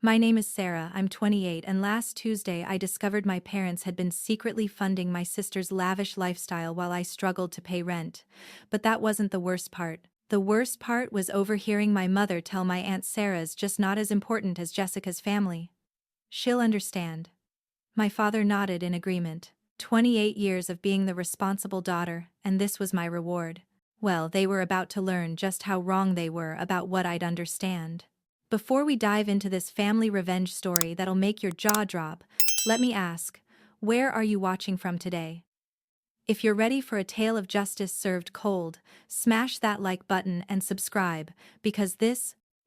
My name is Sarah, I'm 28, and last Tuesday I discovered my parents had been secretly funding my sister's lavish lifestyle while I struggled to pay rent. But that wasn't the worst part. The worst part was overhearing my mother tell my Aunt Sarah's just not as important as Jessica's family. She'll understand. My father nodded in agreement. 28 years of being the responsible daughter, and this was my reward. Well, they were about to learn just how wrong they were about what I'd understand. Before we dive into this family revenge story that'll make your jaw drop, let me ask, where are you watching from today? If you're ready for a tale of justice served cold, smash that like button and subscribe, because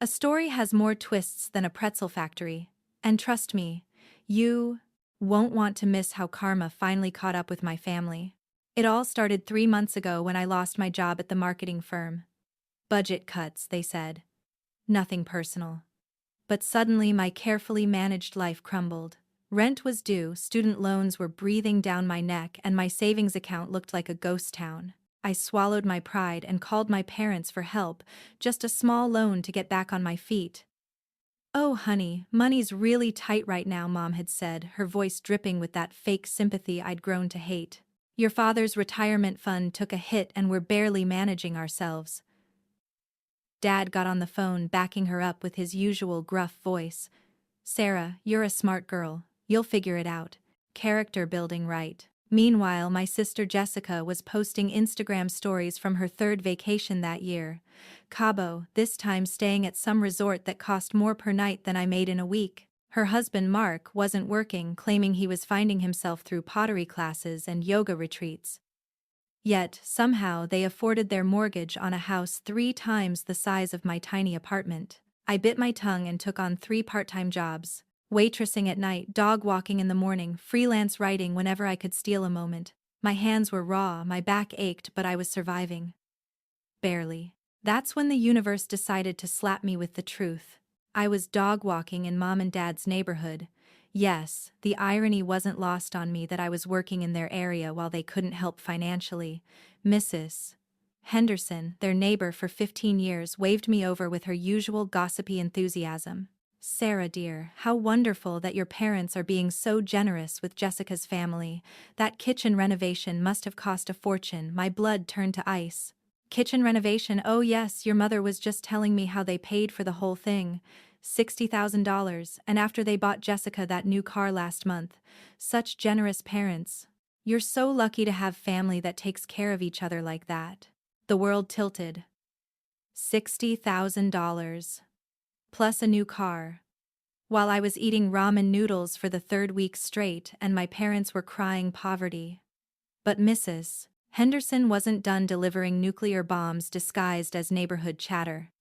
a story has more twists than a pretzel factory. And trust me, you won't want to miss how karma finally caught up with my family. It all started 3 months ago when I lost my job at the marketing firm. Budget cuts, they said. Nothing personal. But suddenly my carefully managed life crumbled. Rent was due, student loans were breathing down my neck, and my savings account looked like a ghost town. I swallowed my pride and called my parents for help, just a small loan to get back on my feet. "Oh, honey, money's really tight right now," Mom had said, her voice dripping with that fake sympathy I'd grown to hate. "Your father's retirement fund took a hit and we're barely managing ourselves." Dad got on the phone, backing her up with his usual gruff voice. "Sarah, you're a smart girl. You'll figure it out. Character building, right?" Meanwhile, my sister Jessica was posting Instagram stories from her third vacation that year. Cabo, this time staying at some resort that cost more per night than I made in a week. Her husband Mark wasn't working, claiming he was finding himself through pottery classes and yoga retreats. Yet, somehow they afforded their mortgage on a house 3 times the size of my tiny apartment. I bit my tongue and took on 3 part-time jobs. Waitressing at night, dog walking in the morning, freelance writing whenever I could steal a moment. My hands were raw, my back ached, but I was surviving. Barely. That's when the universe decided to slap me with the truth. I was dog walking in Mom and Dad's neighborhood. Yes, the irony wasn't lost on me that I was working in their area while they couldn't help financially. Mrs. Henderson, their neighbor for 15 years, waved me over with her usual gossipy enthusiasm. "Sarah dear, how wonderful that your parents are being so generous with Jessica's family. That kitchen renovation must have cost a fortune." My blood turned to ice. "Kitchen renovation? Oh yes, your mother was just telling me how they paid for the whole thing. $60,000, and after they bought Jessica that new car last month. Such generous parents. You're so lucky to have family that takes care of each other like that." The world tilted. $60,000. Plus a new car. While I was eating ramen noodles for the third week straight and my parents were crying poverty. But Mrs. Henderson wasn't done delivering nuclear bombs disguised as neighborhood chatter.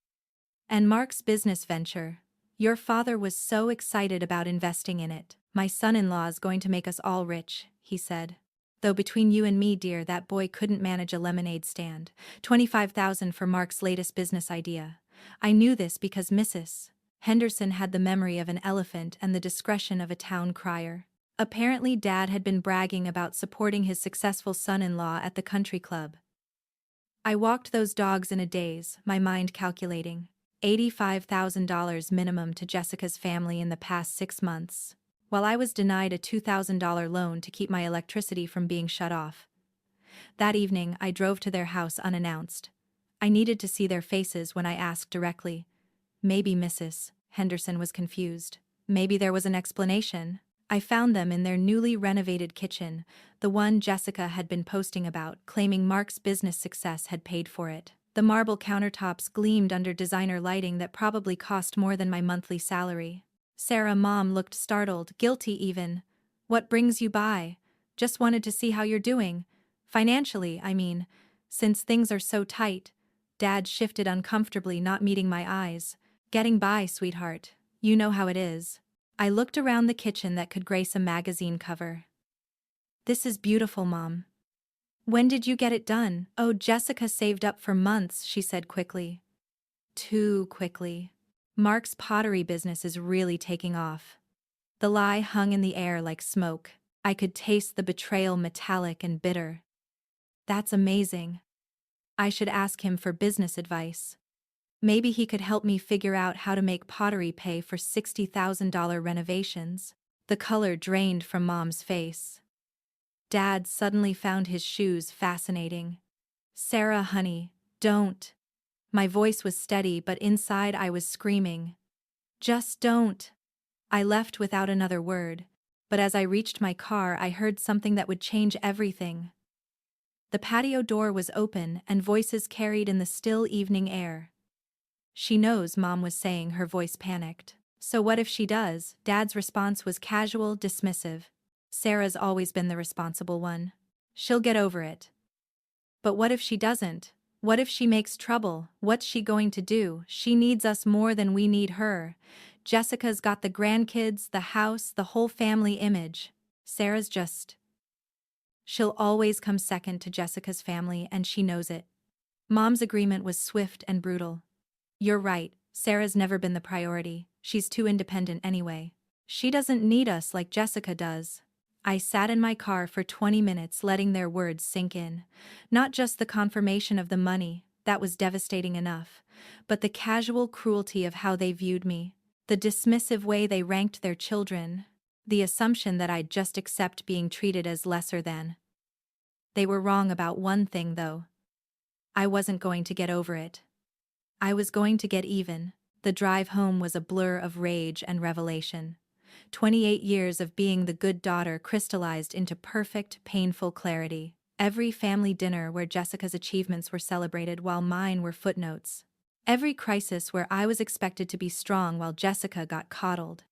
"And Mark's business venture. Your father was so excited about investing in it. My son-in-law's going to make us all rich," he said. "Though between you and me, dear, that boy couldn't manage a lemonade stand. 25,000 for Mark's latest business idea." I knew this because Mrs. Henderson had the memory of an elephant and the discretion of a town crier. Apparently Dad had been bragging about supporting his successful son-in-law at the country club. I walked those dogs in a daze, my mind calculating. $85,000 minimum to Jessica's family in the past 6 months, while I was denied a $2,000 loan to keep my electricity from being shut off. That evening, I drove to their house unannounced. I needed to see their faces when I asked directly. Maybe Mrs. Henderson was confused. Maybe there was an explanation. I found them in their newly renovated kitchen, the one Jessica had been posting about, claiming Mark's business success had paid for it. The marble countertops gleamed under designer lighting that probably cost more than my monthly salary. Sarah, Mom looked startled, guilty even. "What brings you by? Just wanted to see how you're doing. Financially, I mean. Since things are so tight." Dad shifted uncomfortably, not meeting my eyes. "Getting by, sweetheart. You know how it is." I looked around the kitchen that could grace a magazine cover. "This is beautiful, Mom. When did you get it done?" "Oh, Jessica saved up for months," she said quickly. Too quickly. "Mark's pottery business is really taking off." The lie hung in the air like smoke. I could taste the betrayal, metallic and bitter. "That's amazing. I should ask him for business advice." Maybe he could help me figure out how to make pottery pay for $60,000 renovations. The color drained from Mom's face. Dad suddenly found his shoes fascinating. Sarah, honey, don't. My voice was steady, but inside I was screaming. Just don't. I left without another word, but as I reached my car, I heard something that would change everything. The patio door was open and voices carried in the still evening air. She knows, Mom was saying, her voice panicked. So what if she does? Dad's response was casual, dismissive. Sarah's always been the responsible one. She'll get over it. But what if she doesn't? What if she makes trouble? What's she going to do? She needs us more than we need her. Jessica's got the grandkids, the house, the whole family image. Sarah's just... She'll always come second to Jessica's family, and she knows it. Mom's agreement was swift and brutal. You're right, Sarah's never been the priority. She's too independent anyway. She doesn't need us like Jessica does. I sat in my car for 20 minutes letting their words sink in. Not just the confirmation of the money, that was devastating enough, but the casual cruelty of how they viewed me, the dismissive way they ranked their children, the assumption that I'd just accept being treated as lesser than. They were wrong about one thing, though. I wasn't going to get over it. I was going to get even. The drive home was a blur of rage and revelation. 28 years of being the good daughter crystallized into perfect, painful clarity. Every family dinner where Jessica's achievements were celebrated while mine were footnotes. Every crisis where I was expected to be strong while Jessica got coddled.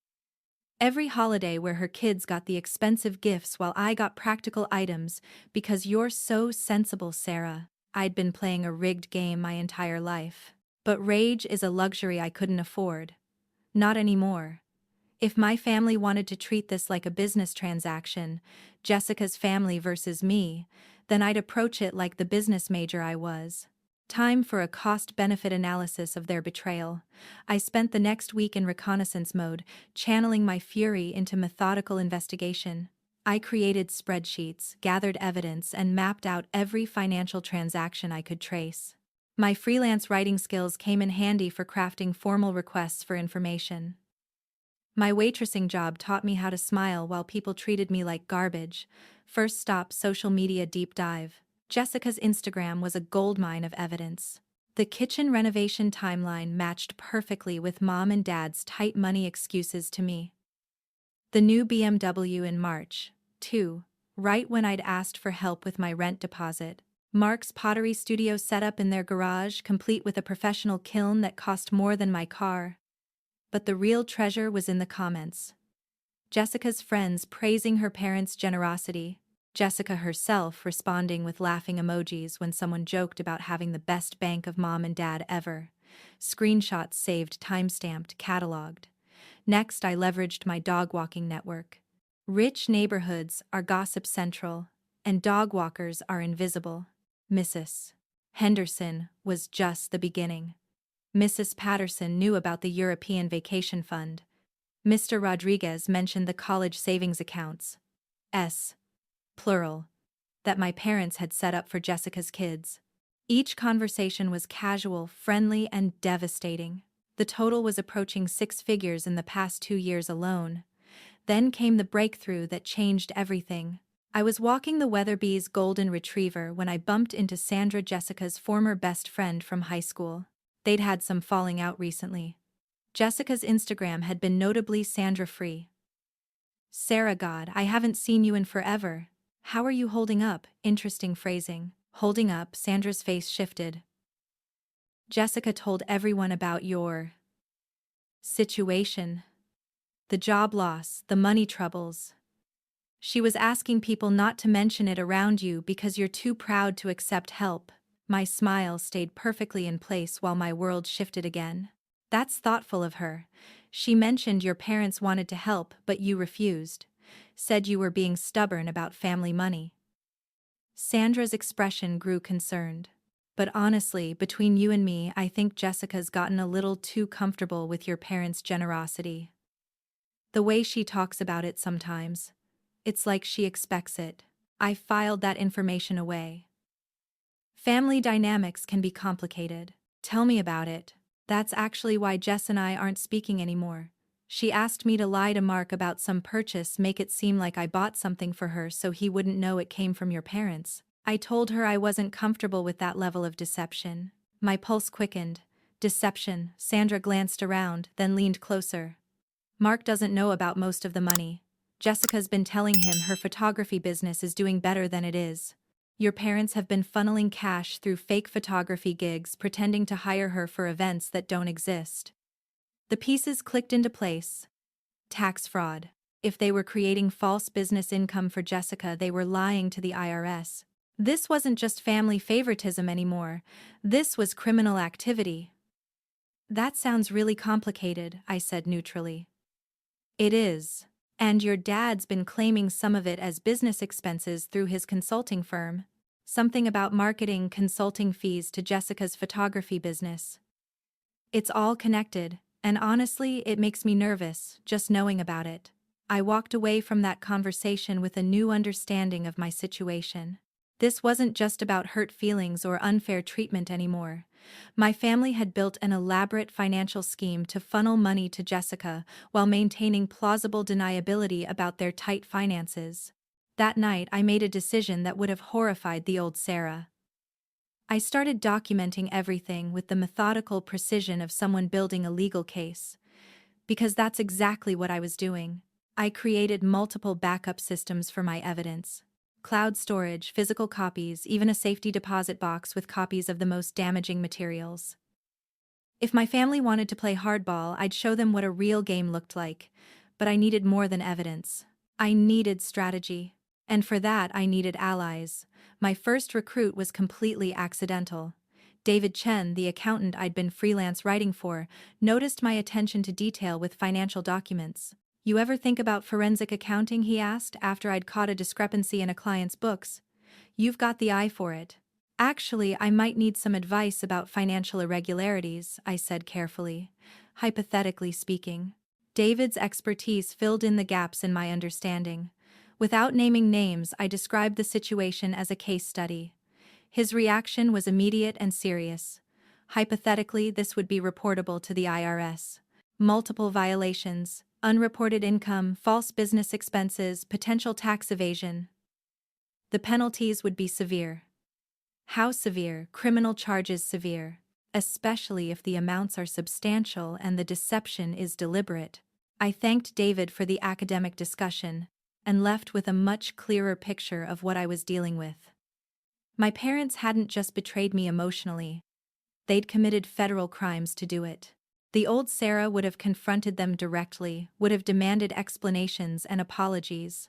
Every holiday where her kids got the expensive gifts while I got practical items because you're so sensible, Sarah. I'd been playing a rigged game my entire life. But rage is a luxury I couldn't afford. Not anymore. If my family wanted to treat this like a business transaction, Jessica's family versus me, then I'd approach it like the business major I was. Time for a cost-benefit analysis of their betrayal. I spent the next week in reconnaissance mode, channeling my fury into methodical investigation. I created spreadsheets, gathered evidence, and mapped out every financial transaction I could trace. My freelance writing skills came in handy for crafting formal requests for information. My waitressing job taught me how to smile while people treated me like garbage. First stop, social media deep dive. Jessica's Instagram was a goldmine of evidence. The kitchen renovation timeline matched perfectly with Mom and Dad's tight money excuses to me. The new BMW in March, too, right when I'd asked for help with my rent deposit. Mark's pottery studio set up in their garage, complete with a professional kiln that cost more than my car. But the real treasure was in the comments. Jessica's friends praising her parents' generosity, Jessica herself responding with laughing emojis when someone joked about having the best bank of Mom and Dad ever. Screenshots saved, timestamped, cataloged. Next, I leveraged my dog walking network. Rich neighborhoods are gossip central, and dog walkers are invisible. Mrs. Henderson was just the beginning. Mrs. Patterson knew about the European Vacation Fund. Mr. Rodriguez mentioned the college savings accounts. Plural. That my parents had set up for Jessica's kids. Each conversation was casual, friendly, and devastating. The total was approaching 6 figures in the past 2 years alone. Then came the breakthrough that changed everything. I was walking the Weatherby's golden retriever when I bumped into Sandra, Jessica's former best friend from high school. They'd had some falling out recently. Jessica's Instagram had been notably Sandra-free. Sarah, God, I haven't seen you in forever. How are you holding up? Interesting phrasing. Holding up, Sandra's face shifted. Jessica told everyone about your situation. The job loss, the money troubles. She was asking people not to mention it around you because you're too proud to accept help. My smile stayed perfectly in place while my world shifted again. That's thoughtful of her. She mentioned your parents wanted to help, but you refused. Said you were being stubborn about family money. Sandra's expression grew concerned. But honestly, between you and me, I think Jessica's gotten a little too comfortable with your parents' generosity. The way she talks about it sometimes. It's like she expects it. I filed that information away. Family dynamics can be complicated. Tell me about it. That's actually why Jess and I aren't speaking anymore. She asked me to lie to Mark about some purchase, make it seem like I bought something for her so he wouldn't know it came from your parents. I told her I wasn't comfortable with that level of deception. My pulse quickened. Deception. Sandra glanced around, then leaned closer. Mark doesn't know about most of the money. Jessica's been telling him her photography business is doing better than it is. Your parents have been funneling cash through fake photography gigs, pretending to hire her for events that don't exist. The pieces clicked into place. Tax fraud. If they were creating false business income for Jessica, they were lying to the IRS. This wasn't just family favoritism anymore. This was criminal activity. That sounds really complicated, I said neutrally. It is. And your dad's been claiming some of it as business expenses through his consulting firm. Something about marketing consulting fees to Jessica's photography business. It's all connected, and honestly, it makes me nervous, just knowing about it. I walked away from that conversation with a new understanding of my situation. This wasn't just about hurt feelings or unfair treatment anymore. My family had built an elaborate financial scheme to funnel money to Jessica while maintaining plausible deniability about their tight finances. That night, I made a decision that would have horrified the old Sarah. I started documenting everything with the methodical precision of someone building a legal case. Because that's exactly what I was doing. I created multiple backup systems for my evidence. Cloud storage, physical copies, even a safety deposit box with copies of the most damaging materials. If my family wanted to play hardball, I'd show them what a real game looked like. But I needed more than evidence. I needed strategy. And for that, I needed allies. My first recruit was completely accidental. David Chen, the accountant I'd been freelance writing for, noticed my attention to detail with financial documents. "You ever think about forensic accounting?" he asked after I'd caught a discrepancy in a client's books. "You've got the eye for it." "Actually, I might need some advice about financial irregularities," I said carefully. Hypothetically speaking. David's expertise filled in the gaps in my understanding. Without naming names, I described the situation as a case study. His reaction was immediate and serious. Hypothetically, this would be reportable to the IRS. Multiple violations, unreported income, false business expenses, potential tax evasion. The penalties would be severe. How severe? Criminal charges severe. Especially if the amounts are substantial and the deception is deliberate. I thanked David for the academic discussion and left with a much clearer picture of what I was dealing with. My parents hadn't just betrayed me emotionally. They'd committed federal crimes to do it. The old Sarah would have confronted them directly, would have demanded explanations and apologies.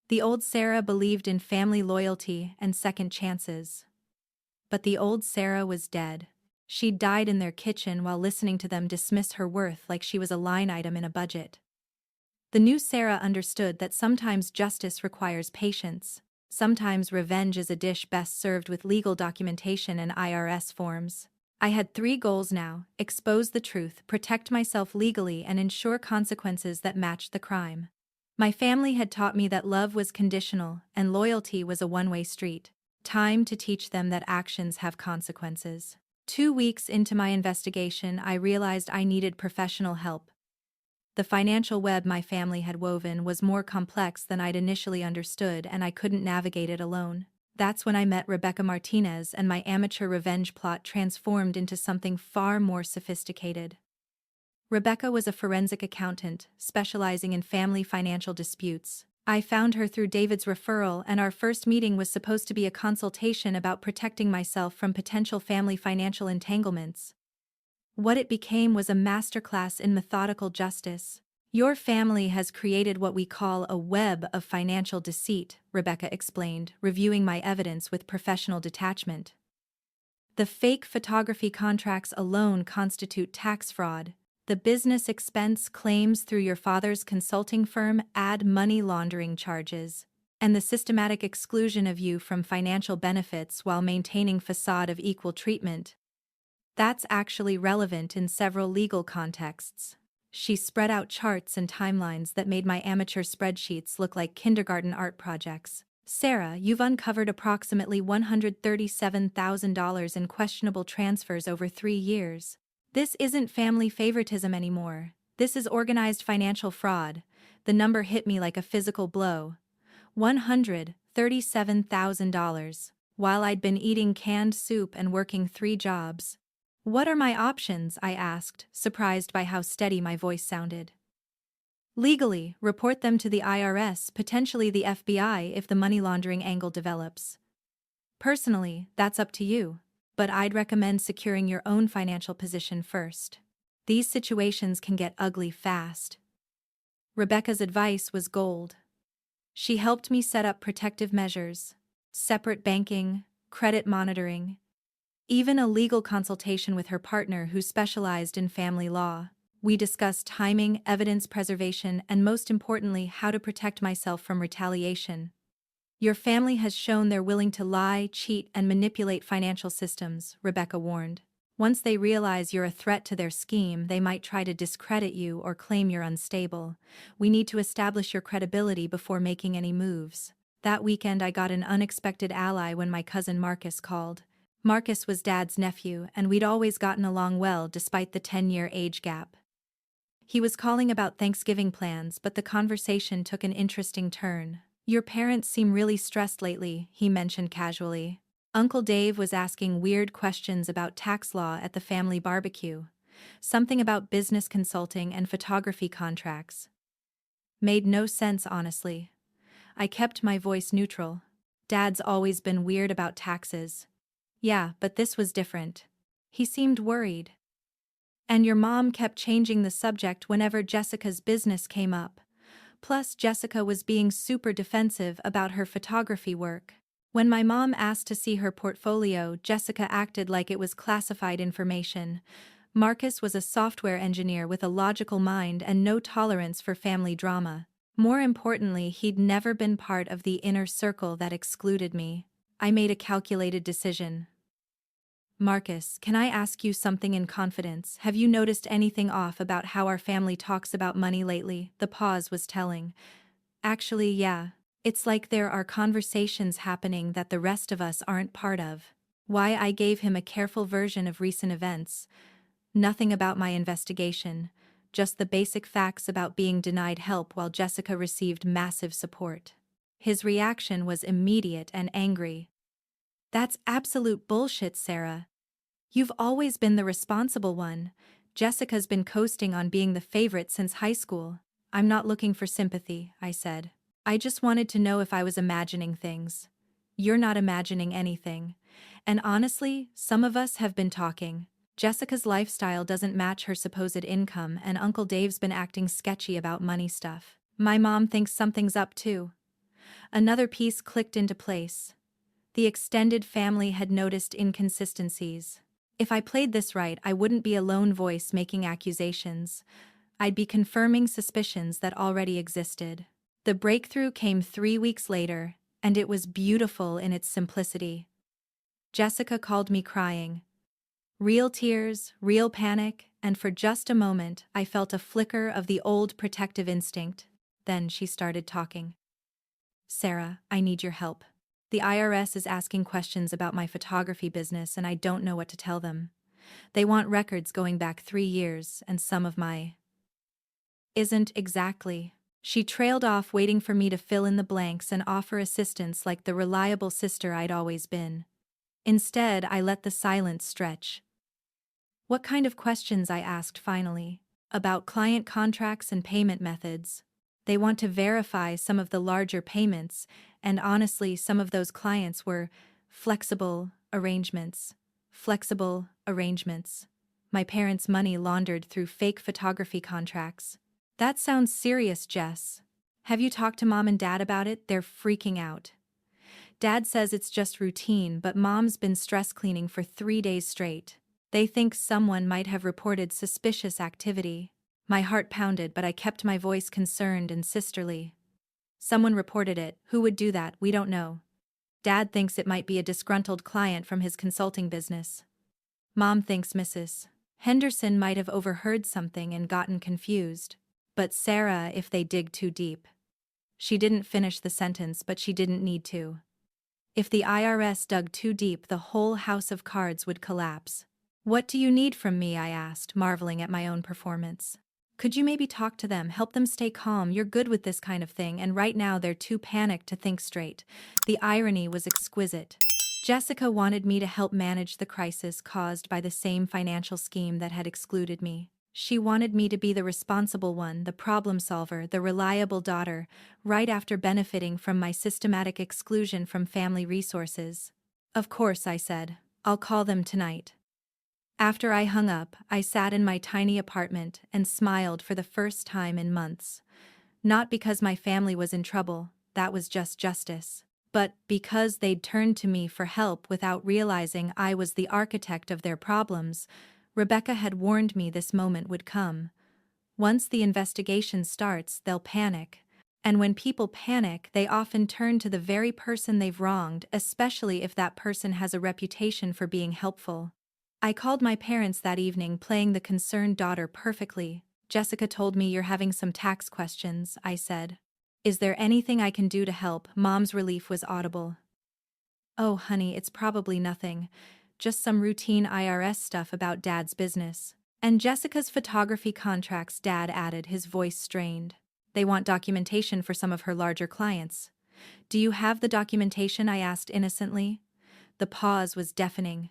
The old Sarah believed in family loyalty and second chances. But the old Sarah was dead. She'd died in their kitchen while listening to them dismiss her worth like she was a line item in a budget. The new Sarah understood that sometimes justice requires patience. Sometimes revenge is a dish best served with legal documentation and IRS forms. I had 3 goals now: expose the truth, protect myself legally, and ensure consequences that matched the crime. My family had taught me that love was conditional and loyalty was a one-way street. Time to teach them that actions have consequences. 2 weeks into my investigation, I realized I needed professional help. The financial web my family had woven was more complex than I'd initially understood, and I couldn't navigate it alone. That's when I met Rebecca Martinez, and my amateur revenge plot transformed into something far more sophisticated. Rebecca was a forensic accountant, specializing in family financial disputes. I found her through David's referral, and our first meeting was supposed to be a consultation about protecting myself from potential family financial entanglements. What it became was a masterclass in methodical justice. "Your family has created what we call a web of financial deceit," Rebecca explained, reviewing my evidence with professional detachment. "The fake photography contracts alone constitute tax fraud. The business expense claims through your father's consulting firm add money laundering charges. And the systematic exclusion of you from financial benefits while maintaining facade of equal treatment. That's actually relevant in several legal contexts." She spread out charts and timelines that made my amateur spreadsheets look like kindergarten art projects. "Sarah, you've uncovered approximately $137,000 in questionable transfers over 3 years. This isn't family favoritism anymore. This is organized financial fraud. The number hit me like a physical blow. $137,000. While I'd been eating canned soup and working 3 jobs. What are my options? I asked, surprised by how steady my voice sounded. Legally, report them to the IRS, potentially the FBI if the money laundering angle develops. Personally, that's up to you, but I'd recommend securing your own financial position first. These situations can get ugly fast. Rebecca's advice was gold. She helped me set up protective measures, separate banking, credit monitoring, even a legal consultation with her partner who specialized in family law. We discussed timing, evidence preservation, and most importantly, how to protect myself from retaliation. Your family has shown they're willing to lie, cheat, and manipulate financial systems, Rebecca warned. Once they realize you're a threat to their scheme, they might try to discredit you or claim you're unstable. We need to establish your credibility before making any moves. That weekend I got an unexpected ally when my cousin Marcus called. Marcus was Dad's nephew, and we'd always gotten along well despite the 10-year age gap. He was calling about Thanksgiving plans, but the conversation took an interesting turn. Your parents seem really stressed lately, he mentioned casually. Uncle Dave was asking weird questions about tax law at the family barbecue. Something about business consulting and photography contracts. Made no sense, honestly. I kept my voice neutral. Dad's always been weird about taxes. Yeah, but this was different. He seemed worried. And your mom kept changing the subject whenever Jessica's business came up. Plus, Jessica was being super defensive about her photography work. When my mom asked to see her portfolio, Jessica acted like it was classified information. Marcus was a software engineer with a logical mind and no tolerance for family drama. More importantly, he'd never been part of the inner circle that excluded me. I made a calculated decision. Marcus, can I ask you something in confidence? Have you noticed anything off about how our family talks about money lately? The pause was telling. Actually, yeah. It's like there are conversations happening that the rest of us aren't part of. Why? I gave him a careful version of recent events. Nothing about my investigation, just the basic facts about being denied help while Jessica received massive support. His reaction was immediate and angry. That's absolute bullshit, Sarah. You've always been the responsible one. Jessica's been coasting on being the favorite since high school. I'm not looking for sympathy, I said. I just wanted to know if I was imagining things. You're not imagining anything. And honestly, some of us have been talking. Jessica's lifestyle doesn't match her supposed income, and Uncle Dave's been acting sketchy about money stuff. My mom thinks something's up too. Another piece clicked into place. The extended family had noticed inconsistencies. If I played this right, I wouldn't be a lone voice making accusations. I'd be confirming suspicions that already existed. The breakthrough came 3 weeks later, and it was beautiful in its simplicity. Jessica called me crying. Real tears, real panic, and for just a moment I felt a flicker of the old protective instinct. Then she started talking. Sarah, I need your help. The IRS is asking questions about my photography business and I don't know what to tell them. They want records going back 3 years and some of my... Isn't exactly. She trailed off, waiting for me to fill in the blanks and offer assistance like the reliable sister I'd always been. Instead, I let the silence stretch. What kind of questions? I asked finally. About client contracts and payment methods. They want to verify some of the larger payments, and honestly, some of those clients were flexible arrangements. Flexible arrangements. My parents' money laundered through fake photography contracts. That sounds serious, Jess. Have you talked to Mom and Dad about it? They're freaking out. Dad says it's just routine, but Mom's been stress cleaning for 3 days straight. They think someone might have reported suspicious activity. My heart pounded, but I kept my voice concerned and sisterly. Someone reported it. Who would do that? We don't know. Dad thinks it might be a disgruntled client from his consulting business. Mom thinks Mrs. Henderson might have overheard something and gotten confused. But Sarah, if they dig too deep. She didn't finish the sentence, but she didn't need to. If the IRS dug too deep, the whole house of cards would collapse. "What do you need from me?" I asked, marveling at my own performance. "Could you maybe talk to them, help them stay calm? You're good with this kind of thing, and right now they're too panicked to think straight." The irony was exquisite. Jessica wanted me to help manage the crisis caused by the same financial scheme that had excluded me. She wanted me to be the responsible one, the problem solver, the reliable daughter, right after benefiting from my systematic exclusion from family resources. "Of course," I said. "I'll call them tonight." After I hung up, I sat in my tiny apartment and smiled for the first time in months. Not because my family was in trouble, that was just justice, but because they'd turned to me for help without realizing I was the architect of their problems. Rebecca had warned me this moment would come. Once the investigation starts, they'll panic. And when people panic, they often turn to the very person they've wronged, especially if that person has a reputation for being helpful. I called my parents that evening, playing the concerned daughter perfectly. "Jessica told me you're having some tax questions," I said. "Is there anything I can do to help?" Mom's relief was audible. "Oh, honey, it's probably nothing. Just some routine IRS stuff about Dad's business." "And Jessica's photography contracts," Dad added, his voice strained. "They want documentation for some of her larger clients." "Do you have the documentation?" I asked innocently. The pause was deafening.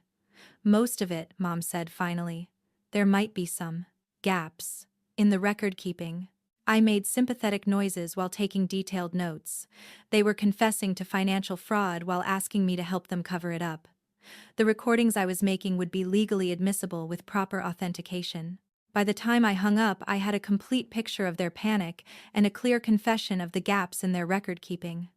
"Most of it," Mom said finally. "There might be some gaps in the record keeping." I made sympathetic noises while taking detailed notes. They were confessing to financial fraud while asking me to help them cover it up. The recordings I was making would be legally admissible with proper authentication. By the time I hung up, I had a complete picture of their panic and a clear confession of the gaps in their record keeping.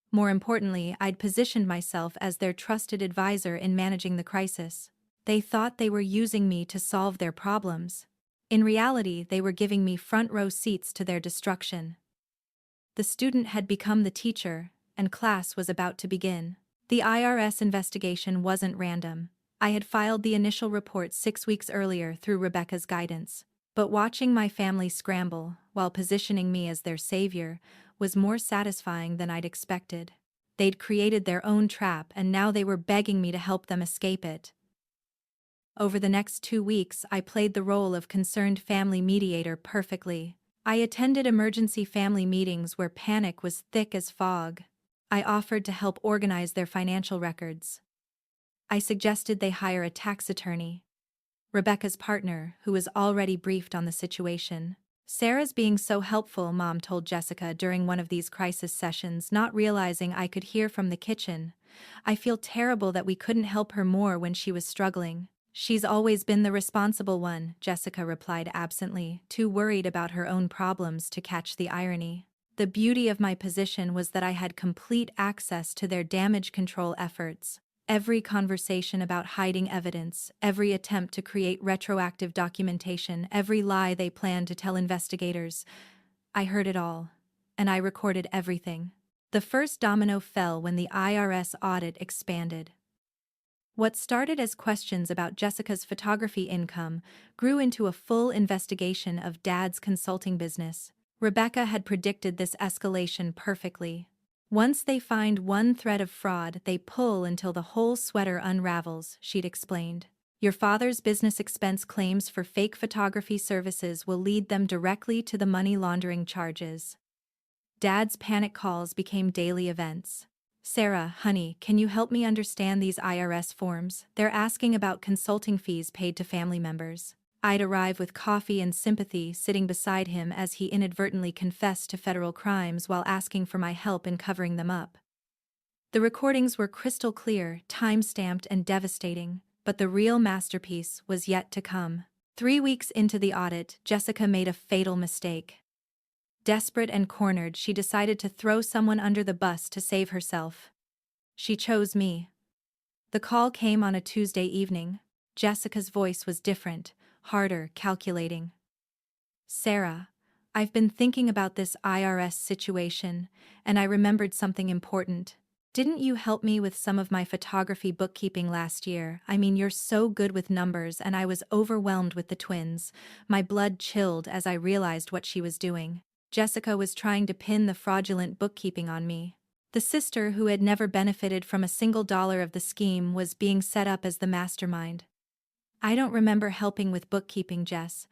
More importantly, I'd positioned myself as their trusted advisor in managing the crisis. They thought they were using me to solve their problems. In reality, they were giving me front-row seats to their destruction. The student had become the teacher, and class was about to begin. The IRS investigation wasn't random. I had filed the initial report 6 weeks earlier through Rebecca's guidance. But watching my family scramble, while positioning me as their savior, was more satisfying than I'd expected. They'd created their own trap, and now they were begging me to help them escape it. Over the next 2 weeks, I played the role of concerned family mediator perfectly. I attended emergency family meetings where panic was thick as fog. I offered to help organize their financial records. I suggested they hire a tax attorney, Rebecca's partner, who was already briefed on the situation. "Sarah's being so helpful," Mom told Jessica during one of these crisis sessions, not realizing I could hear from the kitchen. "I feel terrible that we couldn't help her more when she was struggling." "She's always been the responsible one," Jessica replied absently, too worried about her own problems to catch the irony. The beauty of my position was that I had complete access to their damage control efforts. Every conversation about hiding evidence, every attempt to create retroactive documentation, every lie they planned to tell investigators. I heard it all. And I recorded everything. The first domino fell when the IRS audit expanded. What started as questions about Jessica's photography income grew into a full investigation of Dad's consulting business. Rebecca had predicted this escalation perfectly. "Once they find one thread of fraud, they pull until the whole sweater unravels," she'd explained. "Your father's business expense claims for fake photography services will lead them directly to the money laundering charges." Dad's panic calls became daily events. "Sarah, honey, can you help me understand these IRS forms? They're asking about consulting fees paid to family members." I'd arrive with coffee and sympathy, sitting beside him as he inadvertently confessed to federal crimes while asking for my help in covering them up. The recordings were crystal clear, time-stamped and devastating, but the real masterpiece was yet to come. 3 weeks into the audit, Jessica made a fatal mistake. Desperate and cornered, she decided to throw someone under the bus to save herself. She chose me. The call came on a Tuesday evening. Jessica's voice was different, harder, calculating. "Sarah, I've been thinking about this IRS situation, and I remembered something important. Didn't you help me with some of my photography bookkeeping last year? I mean, you're so good with numbers, and I was overwhelmed with the twins." My blood chilled as I realized what she was doing. Jessica was trying to pin the fraudulent bookkeeping on me. The sister who had never benefited from a single dollar of the scheme was being set up as the mastermind. I don't remember helping with bookkeeping, Jess.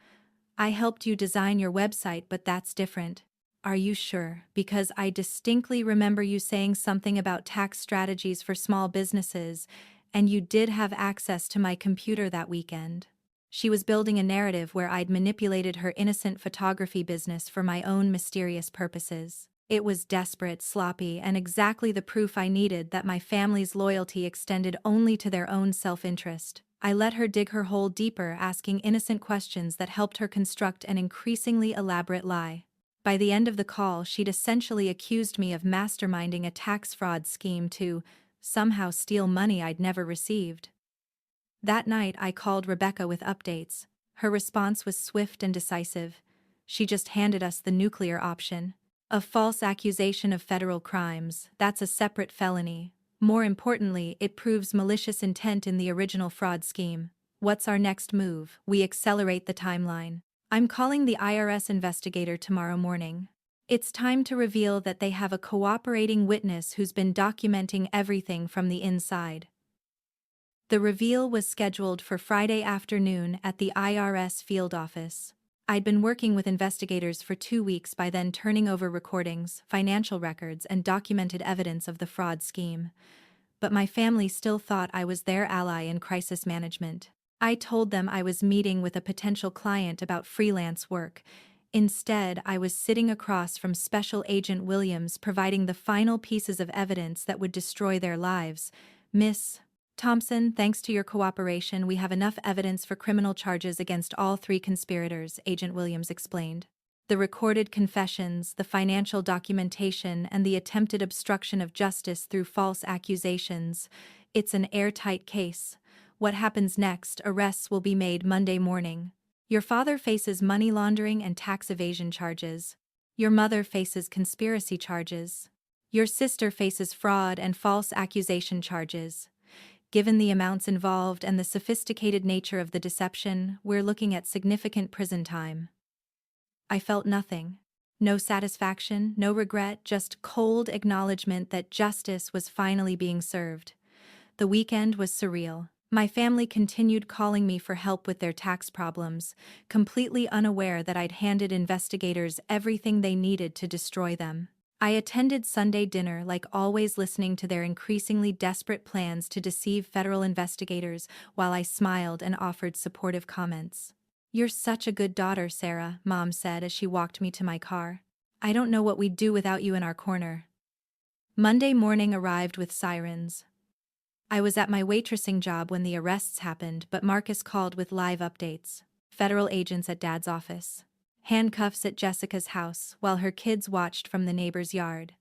I helped you design your website, but that's different. Are you sure? Because I distinctly remember you saying something about tax strategies for small businesses, and you did have access to my computer that weekend. She was building a narrative where I'd manipulated her innocent photography business for my own mysterious purposes. It was desperate, sloppy, and exactly the proof I needed that my family's loyalty extended only to their own self-interest. I let her dig her hole deeper, asking innocent questions that helped her construct an increasingly elaborate lie. By the end of the call, she'd essentially accused me of masterminding a tax fraud scheme to somehow steal money I'd never received. That night, I called Rebecca with updates. Her response was swift and decisive. She just handed us the nuclear option. A false accusation of federal crimes, that's a separate felony. More importantly, it proves malicious intent in the original fraud scheme. What's our next move? We accelerate the timeline. I'm calling the IRS investigator tomorrow morning. It's time to reveal that they have a cooperating witness who's been documenting everything from the inside. The reveal was scheduled for Friday afternoon at the IRS field office. I'd been working with investigators for 2 weeks by then, turning over recordings, financial records, and documented evidence of the fraud scheme. But my family still thought I was their ally in crisis management. I told them I was meeting with a potential client about freelance work. Instead, I was sitting across from Special Agent Williams, providing the final pieces of evidence that would destroy their lives. Miss Thompson, thanks to your cooperation, we have enough evidence for criminal charges against all 3 conspirators, Agent Williams explained. The recorded confessions, the financial documentation, and the attempted obstruction of justice through false accusations. It's an airtight case. What happens next? Arrests will be made Monday morning. Your father faces money laundering and tax evasion charges. Your mother faces conspiracy charges. Your sister faces fraud and false accusation charges. Given the amounts involved and the sophisticated nature of the deception, we're looking at significant prison time. I felt nothing. No satisfaction, no regret, just cold acknowledgement that justice was finally being served. The weekend was surreal. My family continued calling me for help with their tax problems, completely unaware that I'd handed investigators everything they needed to destroy them. I attended Sunday dinner, like always, listening to their increasingly desperate plans to deceive federal investigators while I smiled and offered supportive comments. "You're such a good daughter, Sarah," Mom said as she walked me to my car. "I don't know what we'd do without you in our corner." Monday morning arrived with sirens. I was at my waitressing job when the arrests happened, but Marcus called with live updates. Federal agents at Dad's office. Handcuffs at Jessica's house while her kids watched from the neighbor's yard.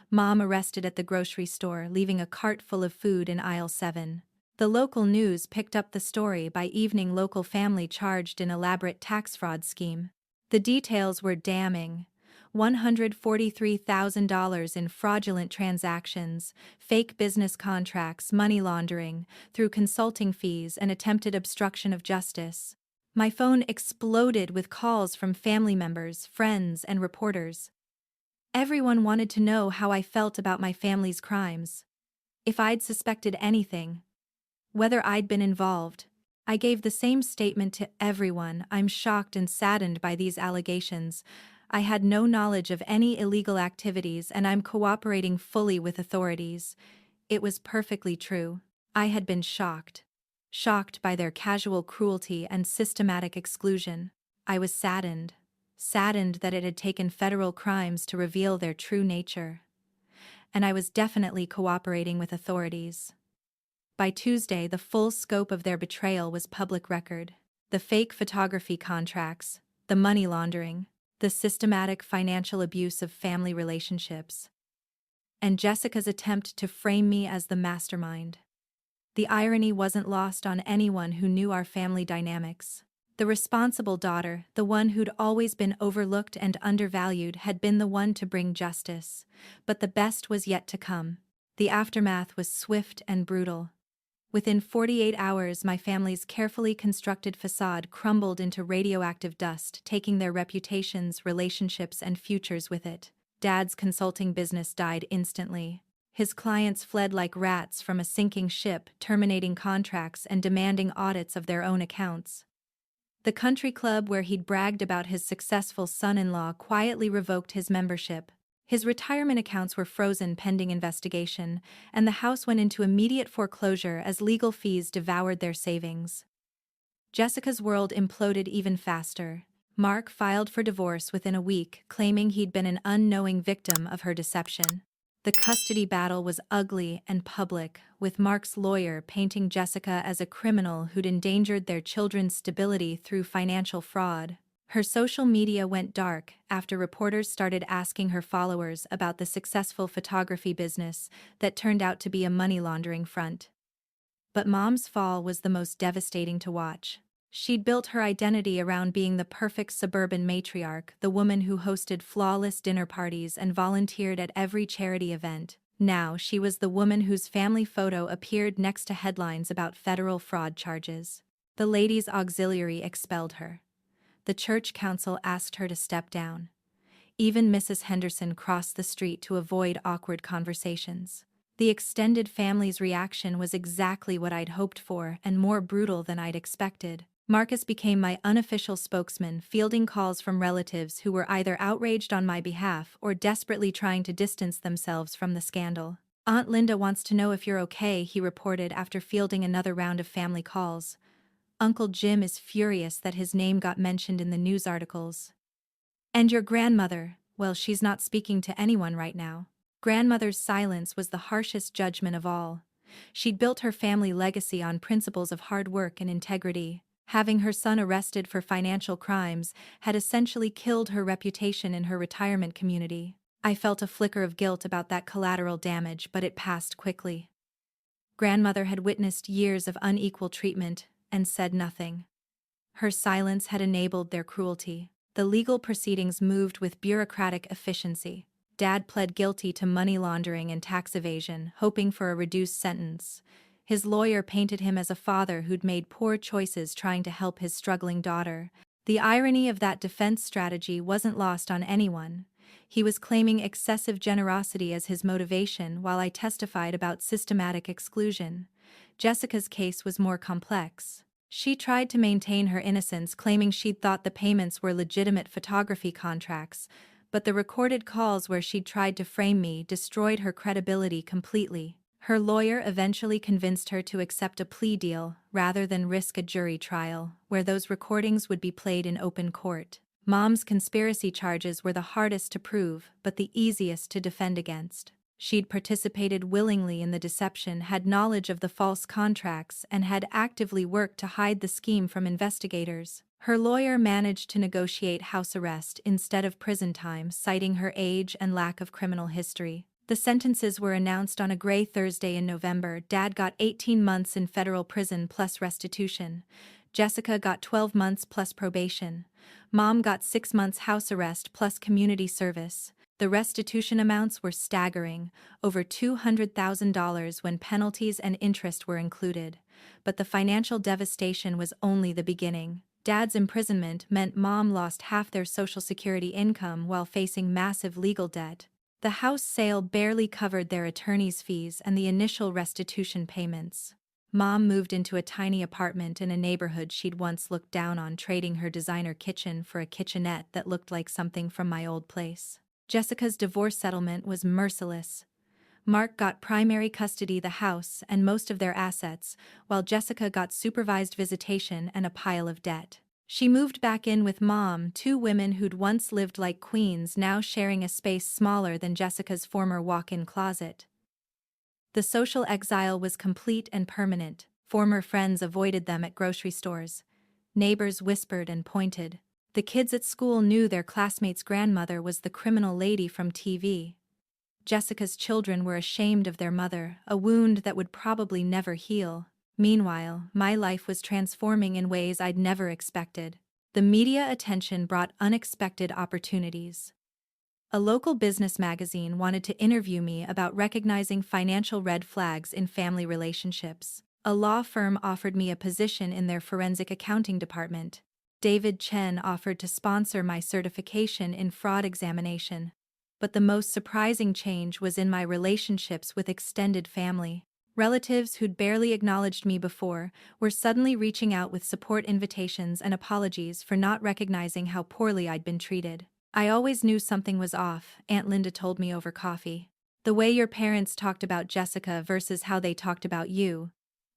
Mom arrested at the grocery store, leaving a cart full of food in aisle 7. The local news picked up the story. By evening, local family charged in elaborate tax fraud scheme. The details were damning. $143,000 in fraudulent transactions, fake business contracts, money laundering, through consulting fees, and attempted obstruction of justice. My phone exploded with calls from family members, friends, and reporters. Everyone wanted to know how I felt about my family's crimes. If I'd suspected anything. Whether I'd been involved. I gave the same statement to everyone. I'm shocked and saddened by these allegations. I had no knowledge of any illegal activities, and I'm cooperating fully with authorities. It was perfectly true. I had been shocked. Shocked by their casual cruelty and systematic exclusion. I was saddened. Saddened that it had taken federal crimes to reveal their true nature. And I was definitely cooperating with authorities. By Tuesday, the full scope of their betrayal was public record. The fake photography contracts, the money laundering, the systematic financial abuse of family relationships, and Jessica's attempt to frame me as the mastermind. The irony wasn't lost on anyone who knew our family dynamics. The responsible daughter, the one who'd always been overlooked and undervalued, had been the one to bring justice. But the best was yet to come. The aftermath was swift and brutal. Within 48 hours, my family's carefully constructed facade crumbled into radioactive dust, taking their reputations, relationships, and futures with it. Dad's consulting business died instantly. His clients fled like rats from a sinking ship, terminating contracts and demanding audits of their own accounts. The country club where he'd bragged about his successful son-in-law quietly revoked his membership. His retirement accounts were frozen pending investigation, and the house went into immediate foreclosure as legal fees devoured their savings. Jessica's world imploded even faster. Mark filed for divorce within a week, claiming he'd been an unknowing victim of her deception. The custody battle was ugly and public, with Mark's lawyer painting Jessica as a criminal who'd endangered their children's stability through financial fraud. Her social media went dark after reporters started asking her followers about the successful photography business that turned out to be a money laundering front. But Mom's fall was the most devastating to watch. She'd built her identity around being the perfect suburban matriarch, the woman who hosted flawless dinner parties and volunteered at every charity event. Now she was the woman whose family photo appeared next to headlines about federal fraud charges. The ladies' auxiliary expelled her. The church council asked her to step down. Even Mrs. Henderson crossed the street to avoid awkward conversations. The extended family's reaction was exactly what I'd hoped for and more brutal than I'd expected. Marcus became my unofficial spokesman, fielding calls from relatives who were either outraged on my behalf or desperately trying to distance themselves from the scandal. "Aunt Linda wants to know if you're okay," he reported after fielding another round of family calls. "Uncle Jim is furious that his name got mentioned in the news articles. And your grandmother, well, she's not speaking to anyone right now." Grandmother's silence was the harshest judgment of all. She'd built her family legacy on principles of hard work and integrity. Having her son arrested for financial crimes had essentially killed her reputation in her retirement community. I felt a flicker of guilt about that collateral damage, but it passed quickly. Grandmother had witnessed years of unequal treatment and said nothing. Her silence had enabled their cruelty. The legal proceedings moved with bureaucratic efficiency. Dad pled guilty to money laundering and tax evasion, hoping for a reduced sentence. His lawyer painted him as a father who'd made poor choices trying to help his struggling daughter. The irony of that defense strategy wasn't lost on anyone. He was claiming excessive generosity as his motivation while I testified about systematic exclusion. Jessica's case was more complex. She tried to maintain her innocence, claiming she'd thought the payments were legitimate photography contracts, but the recorded calls where she'd tried to frame me destroyed her credibility completely. Her lawyer eventually convinced her to accept a plea deal rather than risk a jury trial, where those recordings would be played in open court. Mom's conspiracy charges were the hardest to prove, but the easiest to defend against. She'd participated willingly in the deception, had knowledge of the false contracts, and had actively worked to hide the scheme from investigators. Her lawyer managed to negotiate house arrest instead of prison time, citing her age and lack of criminal history. The sentences were announced on a gray Thursday in November. Dad got 18 months in federal prison plus restitution. Jessica got 12 months plus probation. Mom got 6 months house arrest plus community service. The restitution amounts were staggering, over $200,000 when penalties and interest were included. But the financial devastation was only the beginning. Dad's imprisonment meant Mom lost half their Social Security income while facing massive legal debt. The house sale barely covered their attorney's fees and the initial restitution payments. Mom moved into a tiny apartment in a neighborhood she'd once looked down on, trading her designer kitchen for a kitchenette that looked like something from my old place. Jessica's divorce settlement was merciless. Mark got primary custody of the house and most of their assets, while Jessica got supervised visitation and a pile of debt. She moved back in with Mom, two women who'd once lived like queens now sharing a space smaller than Jessica's former walk-in closet. The social exile was complete and permanent. Former friends avoided them at grocery stores. Neighbors whispered and pointed. The kids at school knew their classmates' grandmother was the criminal lady from TV. Jessica's children were ashamed of their mother, a wound that would probably never heal. Meanwhile, my life was transforming in ways I'd never expected. The media attention brought unexpected opportunities. A local business magazine wanted to interview me about recognizing financial red flags in family relationships. A law firm offered me a position in their forensic accounting department. David Chen offered to sponsor my certification in fraud examination. but the most surprising change was in my relationships with extended family. Relatives who'd barely acknowledged me before were suddenly reaching out with support invitations and apologies for not recognizing how poorly I'd been treated. "I always knew something was off," Aunt Linda told me over coffee. "The way your parents talked about Jessica versus how they talked about you.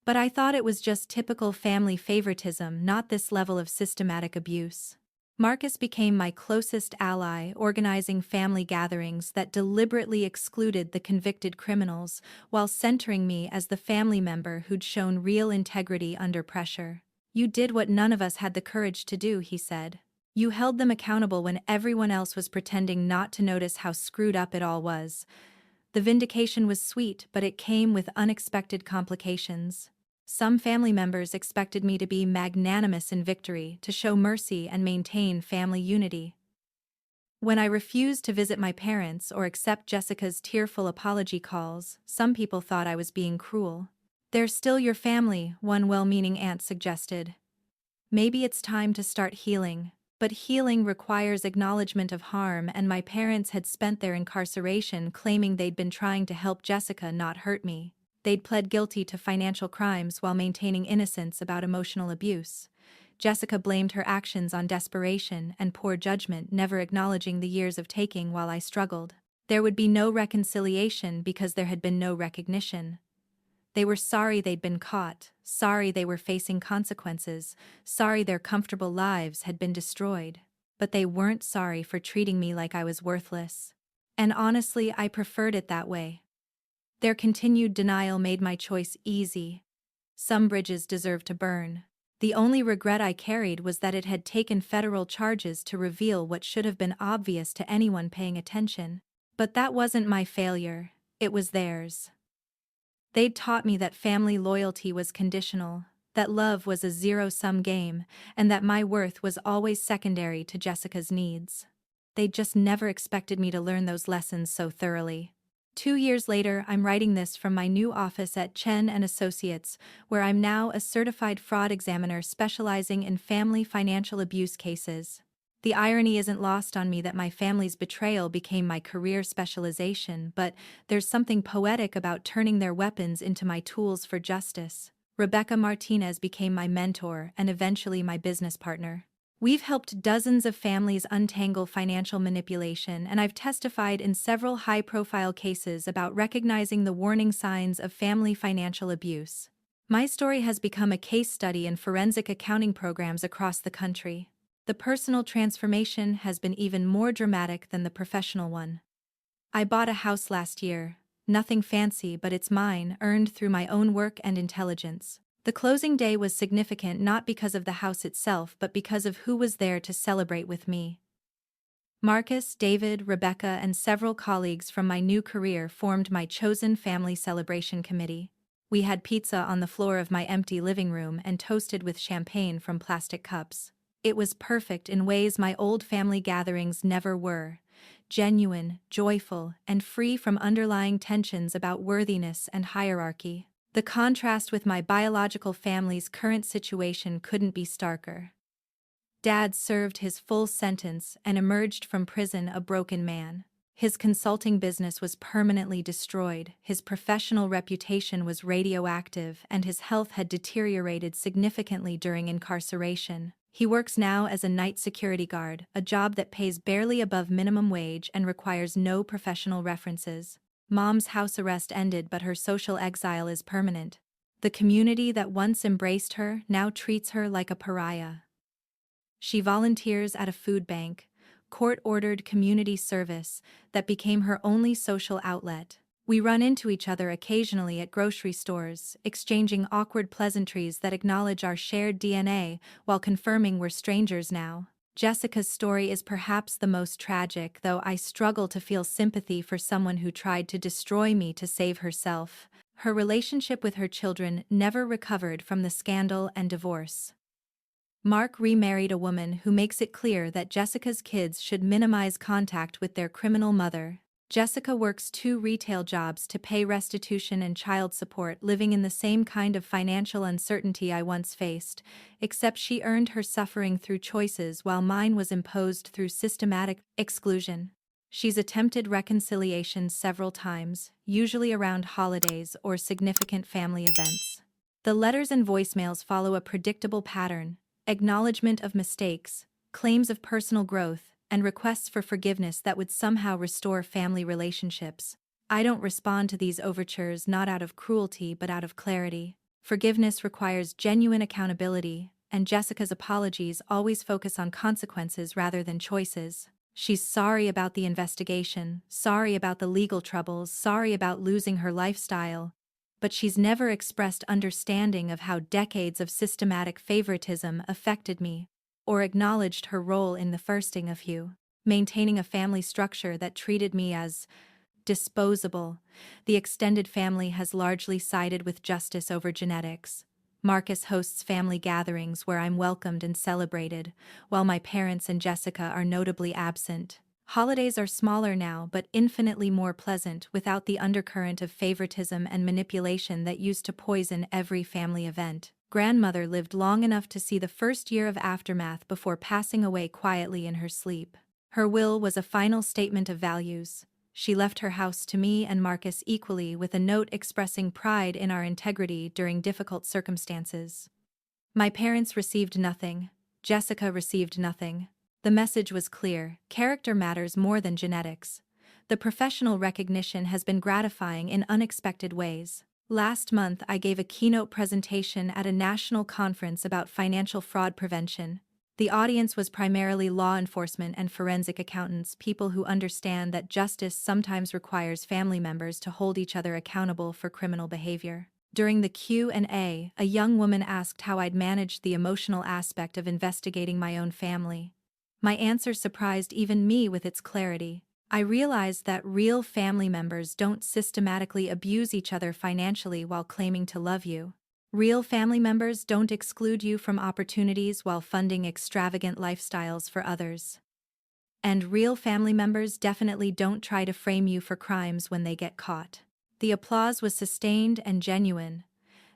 But I thought it was just typical family favoritism, not this level of systematic abuse." Marcus became my closest ally, organizing family gatherings that deliberately excluded the convicted criminals, while centering me as the family member who'd shown real integrity under pressure. "You did what none of us had the courage to do," he said. "You held them accountable when everyone else was pretending not to notice how screwed up it all was." The vindication was sweet, but it came with unexpected complications. Some family members expected me to be magnanimous in victory, to show mercy and maintain family unity. When I refused to visit my parents or accept Jessica's tearful apology calls, some people thought I was being cruel. "They're still your family," one well-meaning aunt suggested. "Maybe it's time to start healing." But healing requires acknowledgement of harm, and my parents had spent their incarceration claiming they'd been trying to help Jessica, not hurt me. They'd pled guilty to financial crimes while maintaining innocence about emotional abuse. Jessica blamed her actions on desperation and poor judgment, never acknowledging the years of taking while I struggled. There would be no reconciliation because there had been no recognition. They were sorry they'd been caught, sorry they were facing consequences, sorry their comfortable lives had been destroyed. But they weren't sorry for treating me like I was worthless. And honestly, I preferred it that way. Their continued denial made my choice easy. Some bridges deserve to burn. The only regret I carried was that it had taken federal charges to reveal what should have been obvious to anyone paying attention. But that wasn't my failure, it was theirs. They'd taught me that family loyalty was conditional, that love was a zero-sum game, and that my worth was always secondary to Jessica's needs. They'd just never expected me to learn those lessons so thoroughly. 2 years later, I'm writing this from my new office at Chen & Associates, where I'm now a certified fraud examiner specializing in family financial abuse cases. The irony isn't lost on me that my family's betrayal became my career specialization, but there's something poetic about turning their weapons into my tools for justice. Rebecca Martinez became my mentor and eventually my business partner. We've helped dozens of families untangle financial manipulation, and I've testified in several high-profile cases about recognizing the warning signs of family financial abuse. My story has become a case study in forensic accounting programs across the country. The personal transformation has been even more dramatic than the professional one. I bought a house last year. Nothing fancy, but it's mine, earned through my own work and intelligence. The closing day was significant not because of the house itself but because of who was there to celebrate with me. Marcus, David, Rebecca, and several colleagues from my new career formed my chosen family celebration committee. We had pizza on the floor of my empty living room and toasted with champagne from plastic cups. It was perfect in ways my old family gatherings never were. Genuine, joyful, and free from underlying tensions about worthiness and hierarchy. The contrast with my biological family's current situation couldn't be starker. Dad served his full sentence and emerged from prison a broken man. His consulting business was permanently destroyed, his professional reputation was radioactive, and his health had deteriorated significantly during incarceration. He works now as a night security guard, a job that pays barely above minimum wage and requires no professional references. Mom's house arrest ended, but her social exile is permanent. The community that once embraced her now treats her like a pariah. She volunteers at a food bank, court-ordered community service that became her only social outlet. We run into each other occasionally at grocery stores, exchanging awkward pleasantries that acknowledge our shared DNA while confirming we're strangers now. Jessica's story is perhaps the most tragic, though I struggle to feel sympathy for someone who tried to destroy me to save herself. Her relationship with her children never recovered from the scandal and divorce. Mark remarried a woman who makes it clear that Jessica's kids should minimize contact with their criminal mother. Jessica works 2 retail jobs to pay restitution and child support, living in the same kind of financial uncertainty I once faced, except she earned her suffering through choices while mine was imposed through systematic exclusion. She's attempted reconciliation several times, usually around holidays or significant family events. The letters and voicemails follow a predictable pattern: acknowledgement of mistakes, claims of personal growth, and requests for forgiveness that would somehow restore family relationships. I don't respond to these overtures not out of cruelty but out of clarity. Forgiveness requires genuine accountability, and Jessica's apologies always focus on consequences rather than choices. She's sorry about the investigation, sorry about the legal troubles, sorry about losing her lifestyle, but she's never expressed understanding of how decades of systematic favoritism affected me, or acknowledged her role in the firsting of Hugh, maintaining a family structure that treated me as disposable. The extended family has largely sided with justice over genetics. Marcus hosts family gatherings where I'm welcomed and celebrated, while my parents and Jessica are notably absent. Holidays are smaller now but infinitely more pleasant without the undercurrent of favoritism and manipulation that used to poison every family event. Grandmother lived long enough to see the first year of aftermath before passing away quietly in her sleep. Her will was a final statement of values. She left her house to me and Marcus equally, with a note expressing pride in our integrity during difficult circumstances. My parents received nothing. Jessica received nothing. The message was clear: character matters more than genetics. The professional recognition has been gratifying in unexpected ways. Last month, I gave a keynote presentation at a national conference about financial fraud prevention. The audience was primarily law enforcement and forensic accountants, people who understand that justice sometimes requires family members to hold each other accountable for criminal behavior. During the Q&A, a young woman asked how I'd managed the emotional aspect of investigating my own family. My answer surprised even me with its clarity. I realized that real family members don't systematically abuse each other financially while claiming to love you. Real family members don't exclude you from opportunities while funding extravagant lifestyles for others. And real family members definitely don't try to frame you for crimes when they get caught. The applause was sustained and genuine.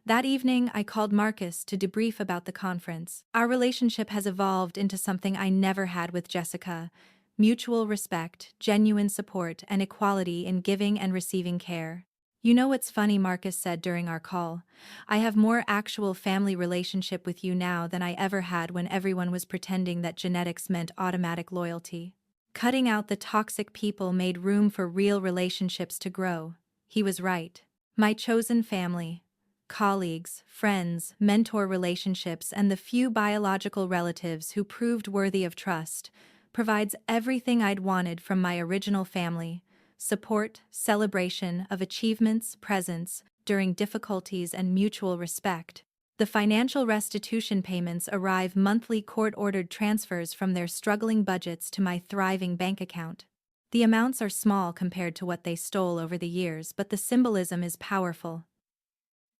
That evening, I called Marcus to debrief about the conference. Our relationship has evolved into something I never had with Jessica: mutual respect, genuine support, and equality in giving and receiving care. "You know what's funny," Marcus said during our call. "I have more actual family relationship with you now than I ever had when everyone was pretending that genetics meant automatic loyalty." Cutting out the toxic people made room for real relationships to grow. He was right. My chosen family, colleagues, friends, mentor relationships, and the few biological relatives who proved worthy of trust, provides everything I'd wanted from my original family: support, celebration of achievements, presence during difficulties, and mutual respect. The financial restitution payments arrive: monthly court-ordered transfers from their struggling budgets to my thriving bank account. The amounts are small compared to what they stole over the years, but the symbolism is powerful.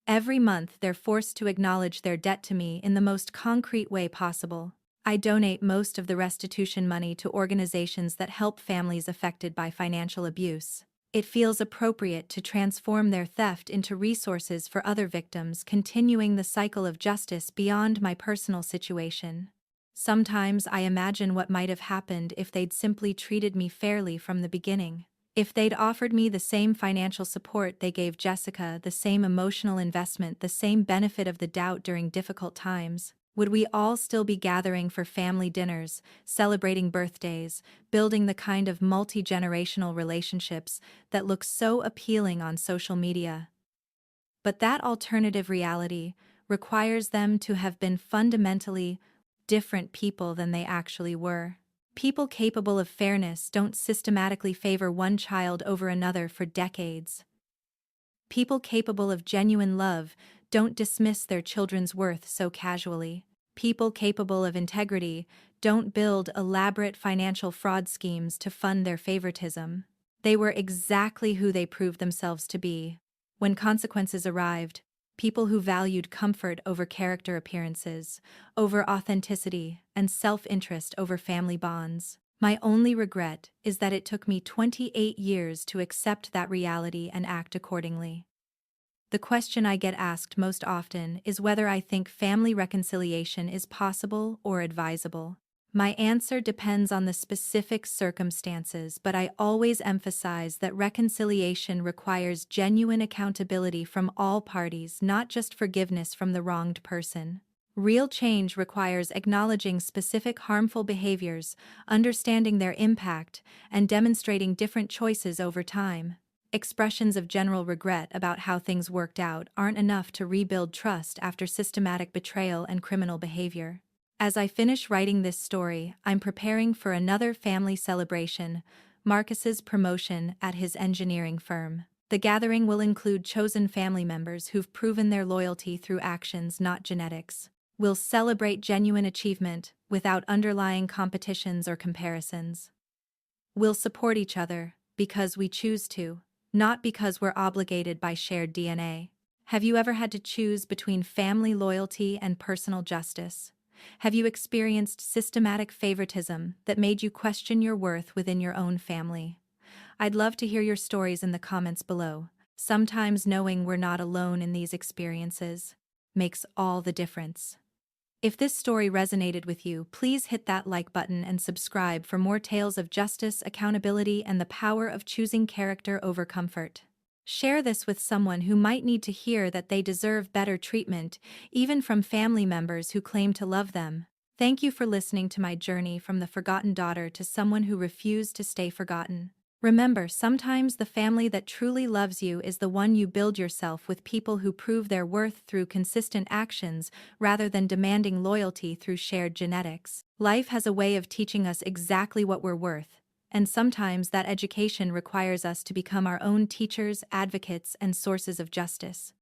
Every month they're forced to acknowledge their debt to me in the most concrete way possible. I donate most of the restitution money to organizations that help families affected by financial abuse. It feels appropriate to transform their theft into resources for other victims, continuing the cycle of justice beyond my personal situation. Sometimes I imagine what might have happened if they'd simply treated me fairly from the beginning. If they'd offered me the same financial support they gave Jessica, the same emotional investment, the same benefit of the doubt during difficult times, would we all still be gathering for family dinners, celebrating birthdays, building the kind of multi-generational relationships that look so appealing on social media? But that alternative reality requires them to have been fundamentally different people than they actually were. People capable of fairness don't systematically favor one child over another for decades. People capable of genuine love don't dismiss their children's worth so casually. People capable of integrity don't build elaborate financial fraud schemes to fund their favoritism. They were exactly who they proved themselves to be. When consequences arrived, people who valued comfort over character appearances, over authenticity, and self-interest over family bonds. My only regret is that it took me 28 years to accept that reality and act accordingly. The question I get asked most often is whether I think family reconciliation is possible or advisable. My answer depends on the specific circumstances, but I always emphasize that reconciliation requires genuine accountability from all parties, not just forgiveness from the wronged person. Real change requires acknowledging specific harmful behaviors, understanding their impact, and demonstrating different choices over time. Expressions of general regret about how things worked out aren't enough to rebuild trust after systematic betrayal and criminal behavior. As I finish writing this story, I'm preparing for another family celebration, Marcus's promotion at his engineering firm. The gathering will include chosen family members who've proven their loyalty through actions, not genetics. We'll celebrate genuine achievement without underlying competitions or comparisons. We'll support each other because we choose to, not because we're obligated by shared DNA. Have you ever had to choose between family loyalty and personal justice? Have you experienced systematic favoritism that made you question your worth within your own family? I'd love to hear your stories in the comments below. Sometimes knowing we're not alone in these experiences makes all the difference. If this story resonated with you, please hit that like button and subscribe for more tales of justice, accountability, and the power of choosing character over comfort. Share this with someone who might need to hear that they deserve better treatment, even from family members who claim to love them. Thank you for listening to my journey from the forgotten daughter to someone who refused to stay forgotten. Remember, sometimes the family that truly loves you is the one you build yourself with, people who prove their worth through consistent actions rather than demanding loyalty through shared genetics. Life has a way of teaching us exactly what we're worth, and sometimes that education requires us to become our own teachers, advocates, and sources of justice.